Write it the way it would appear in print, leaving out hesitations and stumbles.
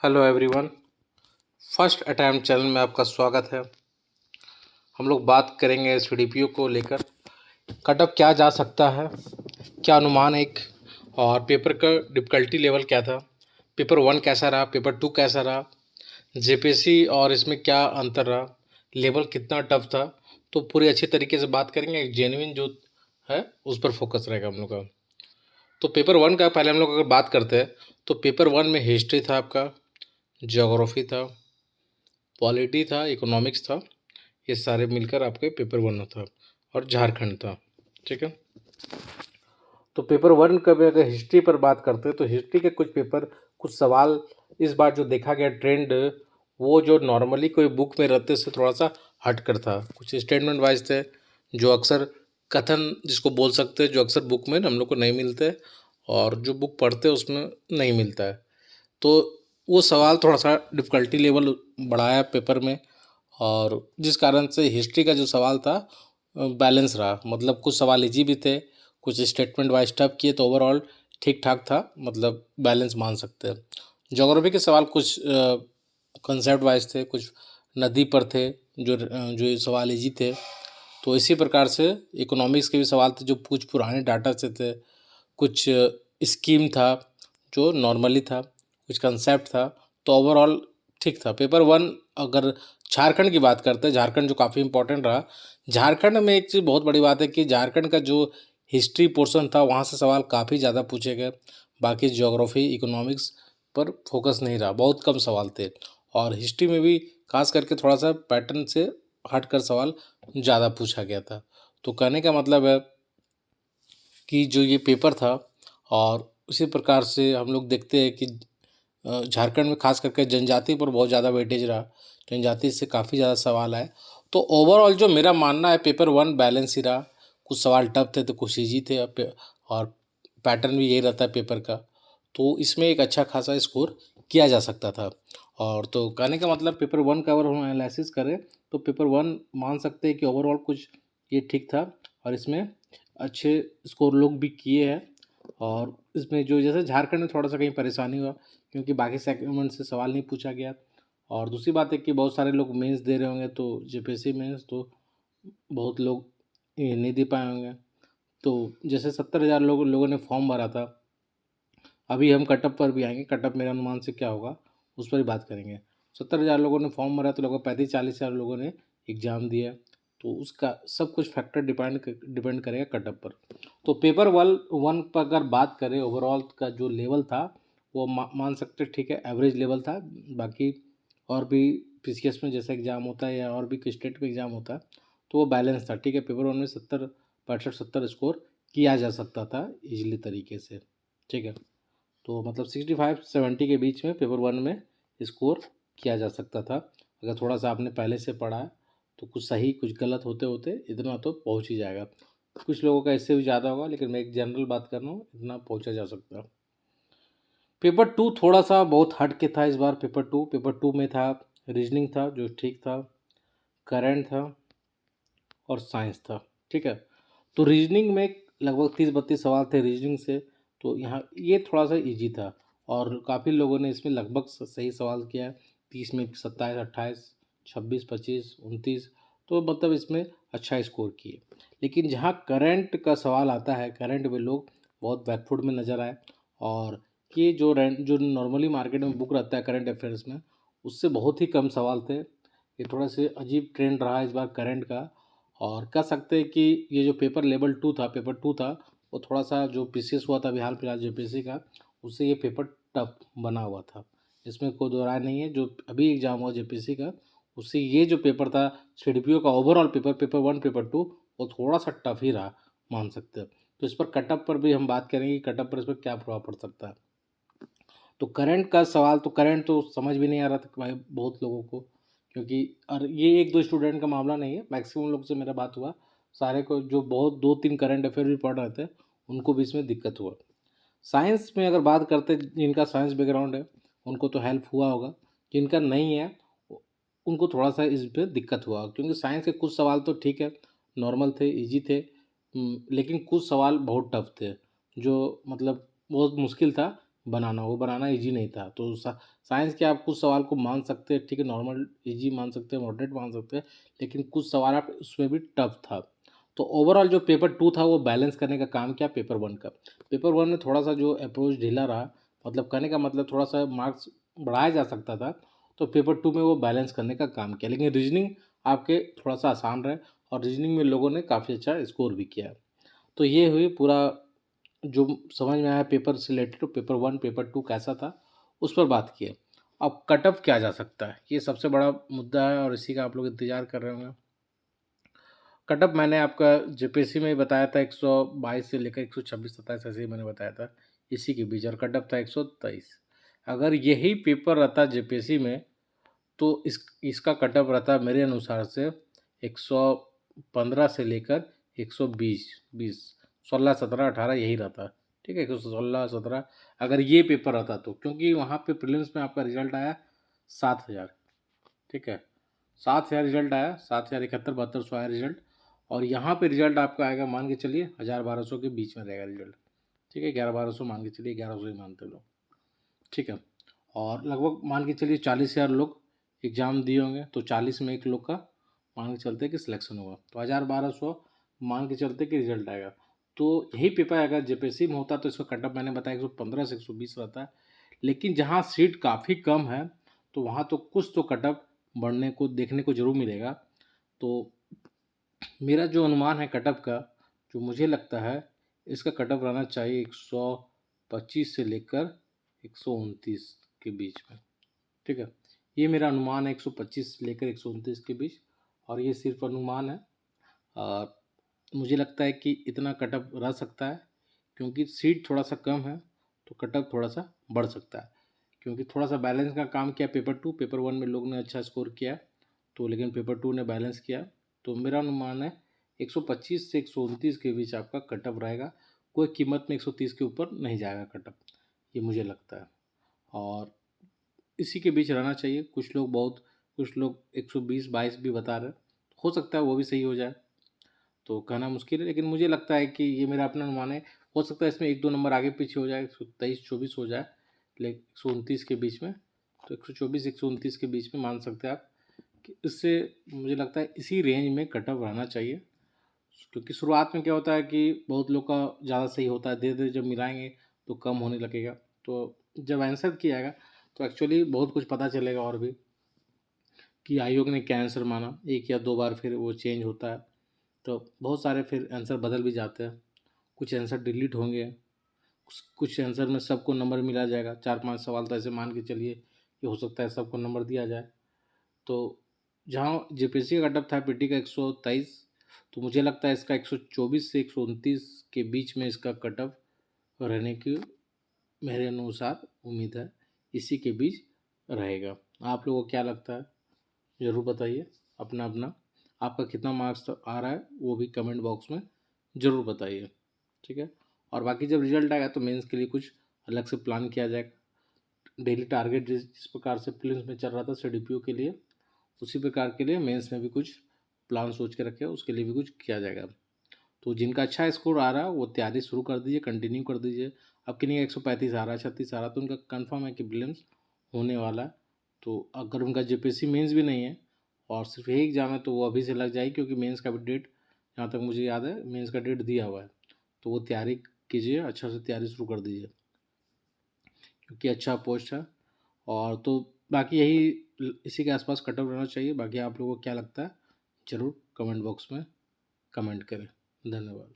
Hello everyone. First attempt channel में आपका स्वागत है। हम लोग बात करेंगे सीडीपीओ को लेकर। कट ऑफ क्या जा सकता है, क्या अनुमान एक, और पेपर का डिफ़िकल्टी लेवल क्या था, पेपर वन कैसा रहा, पेपर टू कैसा रहा, जेपीएससी और इसमें क्या अंतर रहा, लेवल कितना टफ था। तो पूरी अच्छी तरीके से बात करेंगे। एक जेन्युइन जो है उस पर फोकस रहेगा हम लोग का। तो पेपर वन का पहले हम लोग अगर बात करते हैं तो पेपर वन में हिस्ट्री था आपका, ज्योग्राफी था, पॉलिटी था, इकोनॉमिक्स था। ये सारे मिलकर आपके पेपर वन था और झारखंड था। ठीक है। तो पेपर वन का भी अगर हिस्ट्री पर बात करते हैं तो हिस्ट्री के कुछ पेपर, कुछ सवाल इस बार जो देखा गया ट्रेंड, वो जो नॉर्मली कोई बुक में रहते से थोड़ा सा हट कर था। कुछ स्टेटमेंट वाइज थे जो अक्सर कथन जिसको बोल सकते हैं, जो अक्सर बुक में हम लोग को नहीं मिलते और जो बुक पढ़ते हैं उसमें नहीं मिलता है। तो वो सवाल थोड़ा सा डिफ़िकल्टी लेवल बढ़ाया पेपर में, और जिस कारण से हिस्ट्री का जो सवाल था बैलेंस रहा। मतलब कुछ सवाल इजी भी थे, कुछ स्टेटमेंट वाइज टफ किए, तो ओवरऑल ठीक ठाक था, मतलब बैलेंस मान सकते हैं। ज्योग्राफी के सवाल कुछ कंसेप्ट वाइज थे, कुछ नदी पर थे, जो सवाल इजी थे। तो इसी प्रकार से इकोनॉमिक्स के भी सवाल थे जो कुछ पुराने डाटा से थे, कुछ स्कीम था जो नॉर्मली था, कुछ कंसेप्ट था। तो ओवरऑल ठीक था पेपर वन। अगर झारखंड की बात करते हैं, झारखंड जो काफ़ी इंपॉर्टेंट रहा। झारखंड में एक चीज़ बहुत बड़ी बात है कि झारखंड का जो हिस्ट्री पोर्शन था वहाँ से सवाल काफ़ी ज़्यादा पूछे गए। बाकी ज्योग्राफी इकोनॉमिक्स पर फोकस नहीं रहा, बहुत कम सवाल थे। और हिस्ट्री में भी खास करके थोड़ा सा पैटर्न से हटकर सवाल ज़्यादा पूछा गया था। तो कहने का मतलब है कि जो ये पेपर था, और उसी प्रकार से हम लोग देखते हैं कि झारखंड में खास करके जनजाति पर बहुत ज़्यादा वेटेज रहा। जनजाति से काफ़ी ज़्यादा सवाल आए। तो ओवरऑल जो मेरा मानना है पेपर वन बैलेंस ही रहा। कुछ सवाल टफ थे तो कुछ ईजी थे, और पैटर्न भी यही रहता है पेपर का। तो इसमें एक अच्छा खासा स्कोर किया जा सकता था। और तो कहने का मतलब पेपर वन का अगर हम एनालिसिस करें तो पेपर वन मान सकते हैं कि ओवरऑल कुछ ये ठीक था, और इसमें अच्छे स्कोर लोग भी किए हैं। और इसमें जो जैसे झारखंड में थोड़ा सा कहीं परेशानी हुआ क्योंकि बाकी सेगमेंट से सवाल नहीं पूछा गया। और दूसरी बात है कि बहुत सारे लोग मेंस दे रहे होंगे, तो जेपीएससी मेंस तो बहुत लोग ये नहीं दे पाए होंगे। तो जैसे 70,000 लोगों ने फॉर्म भरा था। अभी हम कटअप पर भी आएंगे, कटअप मेरे अनुमान से क्या होगा उस पर ही बात करेंगे। 70,000 लोगों ने फॉर्म भरा तो लगभग 35-40,000 लोगों ने एग्ज़ाम दिया। तो उसका सब कुछ फैक्टर डिपेंड करेगा कटअप पर। तो पेपर वन पर अगर बात करें ओवरऑल का जो लेवल था वो मान सकते ठीक है, एवरेज लेवल था। बाकी और भी पीसीएस में जैसा एग्ज़ाम होता है या और भी स्टेट में एग्ज़ाम होता है तो वो बैलेंस था। ठीक है, पेपर वन में 70 65 70 स्कोर किया जा सकता था इजीली तरीके से। ठीक है, तो मतलब 65-70 के बीच में पेपर वन में स्कोर किया जा सकता था। अगर थोड़ा सा आपने पहले से पढ़ा है तो कुछ सही कुछ गलत होते होते इतना तो पहुंच ही जाएगा। कुछ लोगों का इससे भी ज़्यादा होगा, लेकिन मैं एक जनरल बात कर रहा हूँ, इतना पहुंचा जा सकता है। पेपर टू थोड़ा सा बहुत हट के था इस बार। पेपर टू में था रीजनिंग था जो ठीक था, करंट था और साइंस था। ठीक है, तो रीजनिंग में लगभग 30-32 सवाल थे रीजनिंग से। तो यहाँ ये थोड़ा सा इजी था, और काफ़ी लोगों ने इसमें लगभग सही सवाल किया है। 30 में 27-28, 26-25-29, तो मतलब इसमें अच्छा स्कोर किए। लेकिन जहाँ करंट का सवाल आता है, करंट में लोग बहुत बैकफुट में नज़र आए। और ये जो नॉर्मली मार्केट में बुक रहता है करंट अफेयर्स में, उससे बहुत ही कम सवाल थे। ये थोड़ा से अजीब ट्रेंड रहा इस बार करंट का। और कह सकते हैं कि ये जो पेपर टू था वो थोड़ा सा जो पीसीएस हुआ था अभी हाल फिलहाल जेपीएससी का, उससे ये पेपर टफ बना हुआ था। इसमें कोई दो राय नहीं है। जो अभी एग्जाम हुआ जेपीएससी का, उससे ये जो पेपर था सीडीपीओ का overall paper one paper two, वो थोड़ा सा टफ ही रहा, मान सकते हैं। तो इस पर कटअप पर भी हम बात करेंगे कि कटअप पर इस पर क्या प्रभाव पड़ सकता है। तो करंट का सवाल, तो करंट तो समझ भी नहीं आ रहा था भाई बहुत लोगों को, क्योंकि और ये एक दो स्टूडेंट का मामला नहीं है, मैक्सिमम लोग से मेरा बात हुआ, सारे को जो बहुत 2-3 करंट अफेयर भी पढ़ रहे थे उनको भी इसमें दिक्कत हुआ। साइंस में अगर बात करते हैं, जिनका साइंस बैकग्राउंड है उनको तो हेल्प हुआ होगा, जिनका नहीं है उनको थोड़ा सा इस पर दिक्कत हुआ, क्योंकि साइंस के कुछ सवाल तो ठीक है, नॉर्मल थे, इजी थे। लेकिन कुछ सवाल बहुत टफ थे, जो मतलब बहुत मुश्किल था बनाना, वो बनाना ईजी नहीं था। तो साइंस के आप कुछ सवाल को मान सकते हैं, ठीक है, नॉर्मल ईजी मान सकते हैं, मॉडरेट मान सकते हैं, लेकिन कुछ सवाल आप उसमें भी टफ था। तो ओवरऑल जो पेपर 2 था वो बैलेंस करने का काम किया पेपर 1 का। पेपर 1 में थोड़ा सा जो अप्रोच ढीला रहा, मतलब कहने का मतलब थोड़ा सा मार्क्स बढ़ाया जा सकता था, तो पेपर 2 में वो बैलेंस करने का काम किया। लेकिन रीजनिंग आपके थोड़ा सा आसान रहे, और रीजनिंग में लोगों ने काफ़ी अच्छा स्कोर भी किया। तो ये हुई पूरा जो समझ में आया पेपर से रिलेटेड, तो पेपर 1 पेपर 2 कैसा था उस पर बात की है। अब कट ऑफ क्या जा सकता है, ये सबसे बड़ा मुद्दा है और इसी का आप लोग इंतजार कर रहे होंगे। कट ऑफ मैंने आपका जेपीएससी में ही बताया था 122 से लेकर 126-27 ऐसे ही मैंने बताया था, इसी के बीच, और कट ऑफ था 123। अगर यही पेपर रहता जेपीएससी में तो इसका कट ऑफ रहता मेरे अनुसार से 115 से लेकर 120, 20, 16, 17, 18 यही रहता। ठीक है, 116, 17 अगर ये पेपर रहता तो, क्योंकि वहाँ पे प्रीलिम्स में आपका रिजल्ट आया 7,000। ठीक है, 7,000 रिजल्ट आया, 7,000, 71, 72, 100 आया रिजल्ट। और यहाँ पे रिजल्ट आपका आएगा, मान के चलिए 1,000-1,200 के बीच में रहेगा रिजल्ट। ठीक है, 11-1200 मान के चलिए, 1100 ही मानते लोग। ठीक है, और लगभग मान के चलिए 40,000 लोग एग्ज़ाम दिए होंगे, तो 40 में एक लोग का मान के चलते कि सिलेक्शन होगा, तो 1,000-1,200 मान के चलते कि रिजल्ट आएगा। तो यही पेपर अगर जेपीएससी में होता तो इसका कट ऑफ मैंने बताया 115 से 120 रहता है। लेकिन जहाँ सीट काफ़ी कम है तो वहाँ तो कुछ तो कट ऑफ बढ़ने को देखने को जरूर मिलेगा। तो मेरा जो अनुमान है कट ऑफ का, जो मुझे लगता है इसका कट ऑफ रहना चाहिए 125 से लेकर 129 के बीच में। ठीक है, ये मेरा अनुमान है 125 से लेकर 129 के बीच, और ये सिर्फ अनुमान है। और मुझे लगता है कि इतना कट ऑफ रह सकता है, क्योंकि सीट थोड़ा सा कम है तो कट ऑफ थोड़ा सा बढ़ सकता है, क्योंकि थोड़ा सा बैलेंस का काम किया पेपर 2, पेपर 1 में लोग ने अच्छा स्कोर किया, तो लेकिन पेपर 2 ने बैलेंस किया। तो मेरा अनुमान है 125 से 129 के बीच आपका कट ऑफ रहेगा, कोई कीमत में 130 के ऊपर नहीं जाएगा कट ऑफ, ये मुझे लगता है। और इसी के बीच रहना चाहिए। कुछ लोग 120-22 भी बता रहे हैं, हो सकता है वो भी सही हो जाए, तो कहना मुश्किल है, लेकिन मुझे लगता है कि ये मेरा अपना अनुमान है। हो सकता है इसमें 1-2 नंबर आगे पीछे हो जाए, 123-24 हो जाए, लेकिन 129 के बीच में, तो 124-129 के बीच में मान सकते हैं आप कि इससे मुझे लगता है इसी रेंज में कट ऑफ रहना चाहिए। क्योंकि शुरुआत में क्या होता है कि बहुत लोग का ज़्यादा सही होता है, धीरे धीरे जब मिलाएंगे तो कम होने लगेगा। तो जब आंसर किया जाएगा तो एक्चुअली बहुत कुछ पता चलेगा, और भी कि आयोग ने क्या आंसर माना, 1 या 2 बार फिर वो चेंज होता है, तो बहुत सारे फिर आंसर बदल भी जाते हैं, कुछ आंसर डिलीट होंगे, कुछ आंसर में सबको नंबर मिला जाएगा। 4-5 सवाल तो ऐसे मान के चलिए कि हो सकता है सबको नंबर दिया जाए। तो जहाँ जेपीएससी का कट ऑफ था पीटी का 123, तो मुझे लगता है इसका 124 से 129 के बीच में इसका कट ऑफ रहने की मेरे अनुसार उम्मीद है, इसी के बीच रहेगा। आप लोगों को क्या लगता है ज़रूर बताइए, अपना अपना आपका कितना मार्क्स आ रहा है वो भी कमेंट बॉक्स में ज़रूर बताइए। ठीक है, और बाकी जब रिजल्ट आएगा तो मेंस के लिए कुछ अलग से प्लान किया जाएगा। डेली टारगेट जिस प्रकार से प्रीलिम्स में चल रहा था सीडीपीओ के लिए, उसी प्रकार के लिए मेंस में भी कुछ प्लान सोच के रखे, उसके लिए भी कुछ किया जाएगा। तो जिनका अच्छा स्कोर आ रहा है वो तैयारी शुरू कर दीजिए, कंटिन्यू कर दीजिए। अब किन्हीं का 135 आ रहा है, 36 आ रहा है, तो उनका कंफर्म है कि प्रीलिम्स होने वाला है। तो अगर उनका जेपीएससी मेंस भी नहीं है और सिर्फ यही एग्ज़ाम है तो वो अभी से लग जाएगी, क्योंकि मेंस का भी डेट, जहाँ तक मुझे याद है, मेंस का डेट दिया हुआ है। तो वो तैयारी कीजिए, अच्छा से तैयारी शुरू कर दीजिए, क्योंकि अच्छा पोस्ट है। और तो बाकी यही इसी के आसपास कट ऑफ रहना चाहिए। बाकी आप लोगों को क्या लगता है ज़रूर कमेंट बॉक्स में कमेंट करें। धन्यवाद।